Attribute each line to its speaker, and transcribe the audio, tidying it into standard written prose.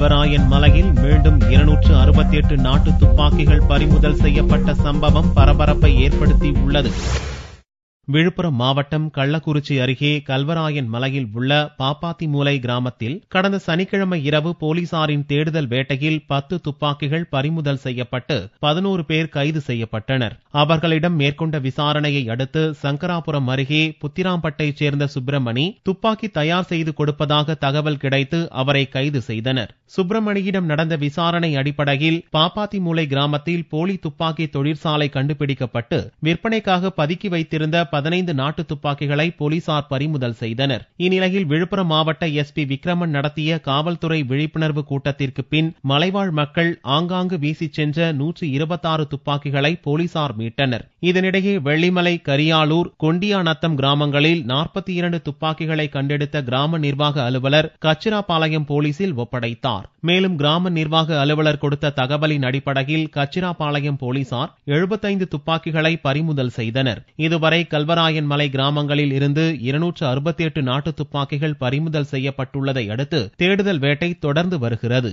Speaker 1: கல்வராயன் மலையில் மீண்டும் 268 நாட்டு துப்பாக்கிகள் பறிமுதல் செய்யப்பட்ட சம்பவம் பரபரப்பை ஏற்படுத்தியுள்ளது. விழுப்புரம் மாவட்டம் கள்ளக்குறிச்சி அருகே கல்வராயன் மலையில் உள்ள பாப்பாத்திமூலை கிராமத்தில் கடந்த சனிக்கிழமை இரவு போலீசாரின் தேடுதல் வேட்டையில் 10 துப்பாக்கிகள் பறிமுதல் செய்யப்பட்டு 11 பேர் கைது செய்யப்பட்டனர். அவர்களிடம் மேற்கொண்ட விசாரணையை அடுத்து சங்கராபுரம் அருகே புத்திராம்பட்டைச் சேர்ந்த சுப்பிரமணி துப்பாக்கி தயார் செய்து கொடுப்பதாக தகவல் கிடைத்து அவரை கைது செய்தனர். சுப்பிரமணியிடம் நடந்த விசாரணை அடிப்படையில் பாப்பாத்திமூலை கிராமத்தில் போலி துப்பாக்கி தொழிற்சாலை கண்டுபிடிக்கப்பட்டு விற்பனைக்காக பதுக்கி வைத்திருந்த 15 நாட்டு துப்பாக்கிகளை போலீசார் பறிமுதல் செய்தனர். இந்நிலையில் விழுப்புரம் மாவட்ட எஸ்பி விக்ரமன் நடத்திய காவல்துறை விழிப்புணர்வு கூட்டத்திற்கு பின் மலைவாழ் மக்கள் ஆங்காங்கு வீசிச் சென்ற 126 துப்பாக்கிகளை போலீசார் மீட்டனர். இதனிடையே வெள்ளிமலை, கரியாலூர், கொண்டியாநத்தம் கிராமங்களில் 42 துப்பாக்கிகளை கண்டெடுத்த கிராம நிர்வாக அலுவலர் கச்சிராபாளையம் போலீசில் ஒப்படைத்தார். மேலும் கிராம நிர்வாக அலுவலர் கொடுத்த தகவலின் அடிப்படையில் கச்சிராபாளையம் போலீசார் 75 துப்பாக்கிகளை பறிமுதல் செய்தனர். இதுவரை கல்வராயன் மலை கிராமங்களில் இருந்து 268 நாட்டு துப்பாக்கிகள் பறிமுதல் செய்யப்பட்டுள்ளதை அடுத்து தேடுதல் வேட்டை தொடர்ந்து வருகிறது.